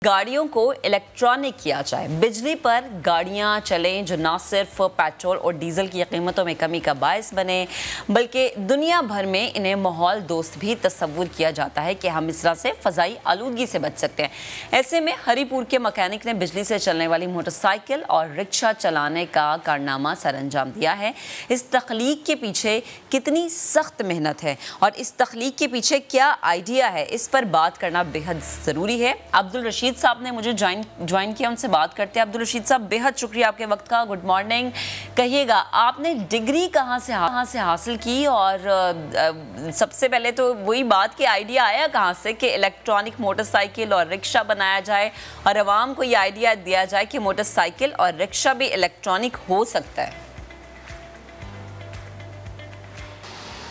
गाड़ियों को इलेक्ट्रॉनिक किया जाए, बिजली पर गाड़ियां चलें जो ना सिर्फ पेट्रोल और डीजल की कीमतों में कमी का बायस बने बल्कि दुनिया भर में इन्हें माहौल दोस्त भी तस्वुर किया जाता है कि हम इस तरह से फ़ज़ाई आलूदगी से बच सकते हैं। ऐसे में हरीपुर के मकैनिक ने बिजली से चलने वाली मोटरसाइकिल और रिक्शा चलाने का कारनामा सर अंजाम दिया है। इस तख्लीक के पीछे कितनी सख्त मेहनत है और इस तख्लीक के पीछे क्या आइडिया है, इस पर बात करना बेहद ज़रूरी है। अब्दुल रशीद साहब ने मुझे ज्वाइन किया, उनसे बात करते हैं। अब्दुल रशीद साहब, बेहद शुक्रिया आपके वक्त का। Good morning. कहिएगा, आपने डिग्री कहाँ से हासिल की और सबसे पहले तो वही बात कि आइडिया आया कहाँ से कि इलेक्ट्रॉनिक मोटरसाइकिल और रिक्शा बनाया जाए और आवाम को ये आइडिया दिया जाए कि मोटरसाइकिल और रिक्शा भी इलेक्ट्रॉनिक हो सकता है?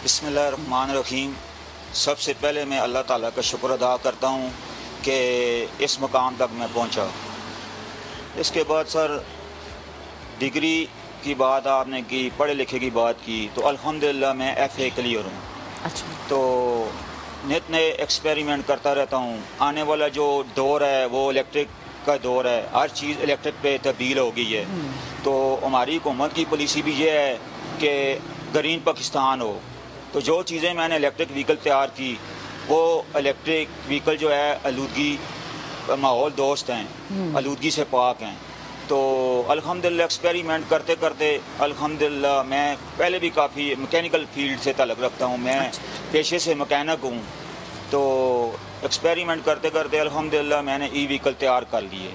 बिस्मिल्लाहिर्रहमानिर्रहीम। सबसे पहले मैं अल्लाह ताला का शुक्र अदा करता हूँ कि इस मुकाम तक मैं पहुँचा। इसके बाद सर, डिग्री की बात आपने की, पढ़े लिखे की बात की, तो अल्हम्दुलिल्लाह मैं FA क्लियर हूँ। अच्छा। तो नित नए एक्सपेरिमेंट करता रहता हूँ। आने वाला जो दौर है वो इलेक्ट्रिक का दौर है, हर चीज़ इलेक्ट्रिक पे तब्दील हो गई है। तो हमारी हुकूमत की पॉलिसी भी ये है कि ग्रीन पाकिस्तान हो। तो जो चीज़ें मैंने इलेक्ट्रिक व्हीकल तैयार की वो इलेक्ट्रिक व्हीकल जो है आलूदगी माहौल दोस्त हैं, आलूदगी से पाक हैं। तो अल्हम्दुलिल्लाह एक्सपेरिमेंट करते करते अल्हम्दुलिल्लाह मैं पहले भी काफ़ी मैकेनिकल फील्ड से ताल्लुक़ रखता हूँ, मैं पेशे से मैकेनिक हूँ। तो एक्सपेरिमेंट करते करते अल्हम्दुलिल्लाह मैंने व्हीकल तैयार कर लिए।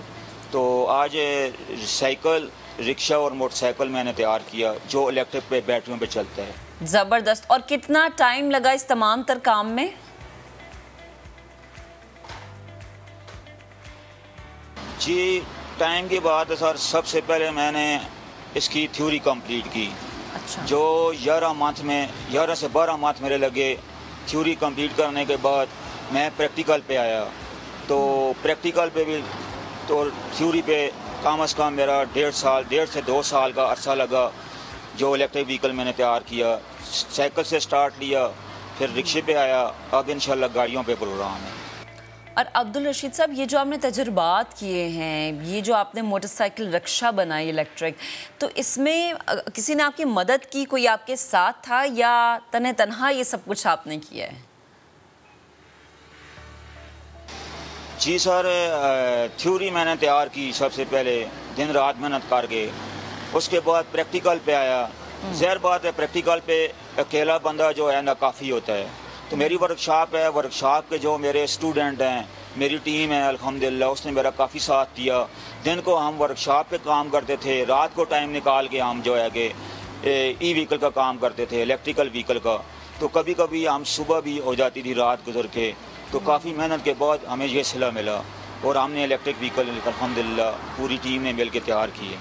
तो आज साइकिल, रिक्शा और मोटरसाइकिल मैंने तैयार किया जो इलेक्ट्रिक पे बैटरियों पे चलता है। ज़बरदस्त। और कितना टाइम लगा इस तमाम तर काम में? जी, टाइम की बात है सर, सबसे पहले मैंने इसकी थ्योरी कंप्लीट की। अच्छा। जो 11 से 12 मंथ मेरे लगे थ्योरी कंप्लीट करने के बाद मैं प्रैक्टिकल पे आया। तो प्रैक्टिकल पे भी तो थ्योरी पे कम अज़ कम मेरा 1.5 से 2 साल का अरसा लगा। जो इलेक्ट्रिक व्हीकल मैंने तैयार किया, साइकिल से स्टार्ट लिया, फिर रिक्शे पे आया, अब इंशाल्लाह गाड़ियों पे प्रोग्राम है। और अब्दुल रशीद साहब, ये जो आपने तजुर्बात किए हैं, ये जो आपने मोटरसाइकिल रिक्शा बनाई इलेक्ट्रिक, तो इसमें किसी ने आपकी मदद की, कोई आपके साथ था या तन्हा ये सब कुछ आपने किया है? जी सर, थ्योरी मैंने तैयार की सबसे पहले, दिन रात मेहनत करके। उसके बाद प्रैक्टिकल पे आया। ज़ाहिर बात है प्रैक्टिकल पे अकेला बंदा जो है ना काफ़ी होता है। तो मेरी वर्कशॉप है, वर्कशॉप के जो मेरे स्टूडेंट हैं, मेरी टीम है, अल्हम्दुलिल्लाह उसने मेरा काफ़ी साथ दिया। दिन को हम वर्कशॉप पे काम करते थे, रात को टाइम निकाल के हम जो है कि व्हीकल का काम करते थे, इलेक्ट्रिकल व्हीकल का। तो कभी कभी हम सुबह भी हो जाती थी रात गुजर के। तो काफ़ी मेहनत के बाद हमें ये सिला मिला और हमने इलेक्ट्रिक व्हीकल अल्हम्दुलिल्लाह पूरी टीम ने मिल के तैयार किए।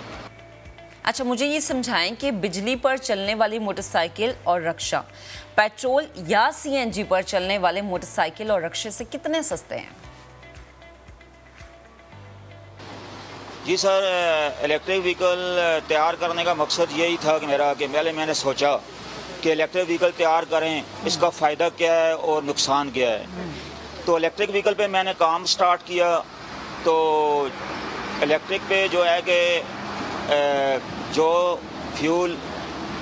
अच्छा, मुझे ये समझाएं कि बिजली पर चलने वाली मोटरसाइकिल और रिक्शा पेट्रोल या CNG पर चलने वाले मोटरसाइकिल और रिक्शे से कितने सस्ते हैं? जी सर, इलेक्ट्रिक व्हीकल तैयार करने का मकसद यही था कि मैंने सोचा कि इलेक्ट्रिक व्हीकल तैयार करें, इसका फ़ायदा क्या है और नुकसान क्या है। तो इलेक्ट्रिक व्हीकल पे मैंने काम स्टार्ट किया। तो इलेक्ट्रिक पे जो है कि जो फ्यूल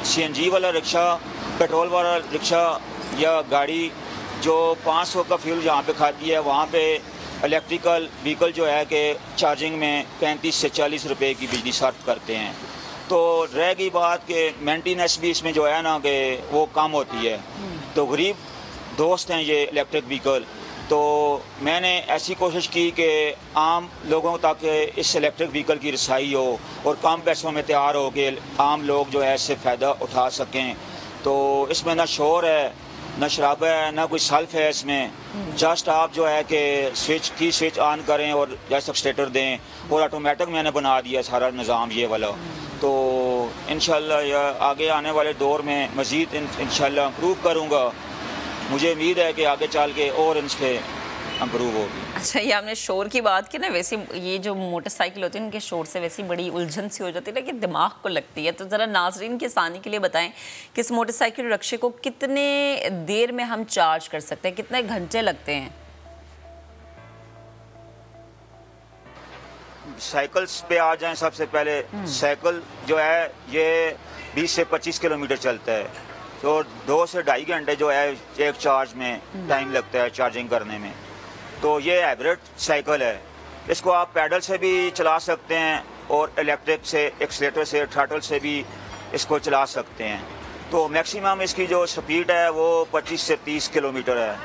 CNG वाला रिक्शा, पेट्रोल वाला रिक्शा या गाड़ी जो 500 का फ्यूल जहाँ पे खाती है, वहाँ पे इलेक्ट्रिकल व्हीकल जो है कि चार्जिंग में 35 से 40 रुपए की बिजली सर्व करते हैं। तो रह गई बात कि मेंटेनेंस भी इसमें जो है ना कि वो कम होती है। तो गरीब दोस्त हैं ये इलेक्ट्रिक व्हीकल। तो मैंने ऐसी कोशिश की कि आम लोगों तक इस इलेक्ट्रिक व्हीकल की रसाई हो और कम पैसों में तैयार हो के आम लोग जो है इससे फ़ायदा उठा सकें। तो इसमें ना शोर है, ना शराबा है, ना कोई सल्फ है इसमें। जस्ट आप जो है कि स्विच ऑन करें और जैसे एक्सलेटर दें और ऑटोमेटिक मैंने बना दिया सारा निज़ाम ये वाला। तो इंशाल्लाह आगे आने वाले दौर में मज़ीद इंशाल्लाह इम्प्रूव करूँगा। मुझे उम्मीद है कि आगे चल के और इन पर इम्प्रूव होगी। अच्छा, ये आपने शोर की बात की ना, वैसे ये जो मोटरसाइकिल होती है उनके शोर से वैसे बड़ी उलझन सी हो जाती है ना कि दिमाग को लगती है। तो ज़रा नाजरीन के आसानी के लिए बताएं कि इस मोटरसाइकिल रिक्शे को कितने देर में हम चार्ज कर सकते हैं, कितने घंटे लगते हैं? साइकिल्स पे आ जाएं, सबसे पहले साइकिल जो है ये 20 से 25 किलोमीटर चलता है, तो 2 से 2.5 घंटे जो है एक चार्ज में टाइम लगता है चार्जिंग करने में। तो ये हाइब्रिड साइकिल है, इसको आप पैडल से भी चला सकते हैं और इलेक्ट्रिक से, एक्सीलेटर से, थ्रॉटल से भी इसको चला सकते हैं। तो मैक्सिमम इसकी जो स्पीड है वो 25 से 30 किलोमीटर है।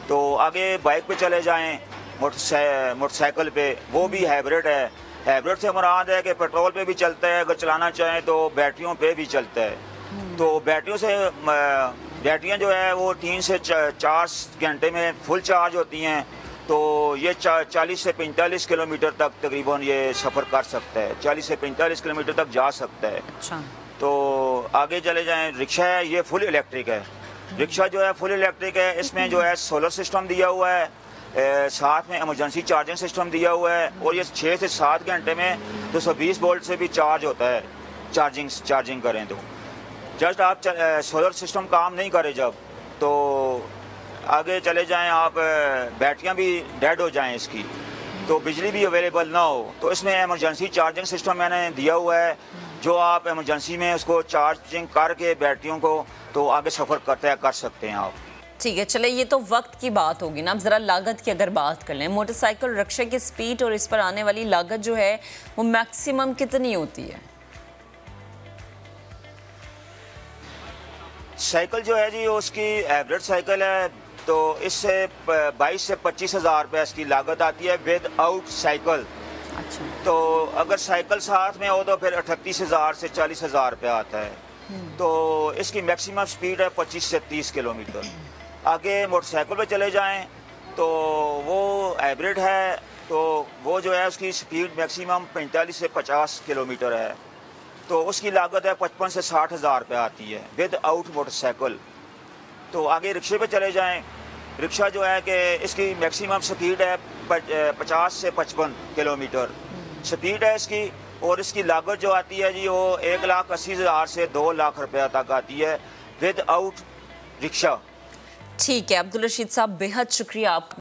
तो आगे बाइक पे चले जाएं, मोटरसाइकिल पे, वो भी हाइब्रिड है। हाइब्रिड से मुराद है कि पेट्रोल पे भी चलता है, अगर चलाना चाहें तो बैटरियों पे भी चलता है। तो बैटरियाँ जो है वो 3 से 4 घंटे में फुल चार्ज होती हैं। तो ये 40 से 45 किलोमीटर तक तकरीबन ये सफ़र कर सकता है, 40 से 45 किलोमीटर तक जा सकता है। अच्छा। तो आगे चले जाएं, रिक्शा है, ये फुल इलेक्ट्रिक है। रिक्शा जो है फुल इलेक्ट्रिक है, इसमें जो है सोलर सिस्टम दिया हुआ है, साथ में इमरजेंसी चार्जिंग सिस्टम दिया हुआ है, और ये 6 से 7 घंटे में 220 वोल्ट से भी चार्ज होता है। चार्जिंग करें तो जस्ट आप सोलर सिस्टम काम नहीं करे जब, तो आगे चले जाएं आप, बैटरियां भी डेड हो जाएं इसकी, तो बिजली भी अवेलेबल ना हो, तो इसमें इमरजेंसी चार्जिंग सिस्टम मैंने दिया हुआ है, जो आप इमरजेंसी में उसको चार्जिंग करके बैटरियों को तो आगे सफ़र तय कर सकते हैं आप। ठीक है, चले ये तो वक्त की बात होगी ना। अब ज़रा लागत की अगर बात कर लें, मोटरसाइकिल रिक्शे की स्पीड और इस पर आने वाली लागत जो है वो मैक्सिमम कितनी होती है? साइकिल जो है जी उसकी हाइब्रिड साइकिल है, तो इससे 22 से 25 हज़ार रुपये इसकी लागत आती है विद आउट साइकिल। अच्छा। तो अगर साइकिल साथ में हो तो फिर 38,000 से 40,000 रुपये आता है। तो इसकी मैक्सिमम स्पीड है 25 से 30 किलोमीटर। आगे मोटरसाइकिल पे चले जाएं तो वो हाइब्रिड है, तो वो जो है उसकी स्पीड मैक्सिमम 45 से 50 किलोमीटर है, तो उसकी लागत है 55 से 60 हज़ार रुपये आती है विद आउट मोटरसाइकिल। तो आगे रिक्शे पे चले जाएं, रिक्शा जो है कि इसकी मैक्सिमम स्पीड है 50 से 55 किलोमीटर स्पीड है इसकी, और इसकी लागत जो आती है जी वो 1,80,000 से 2 लाख रुपये तक आती है विद आउट रिक्शा। ठीक है अब्दुल रशीद साहब, बेहद शुक्रिया आप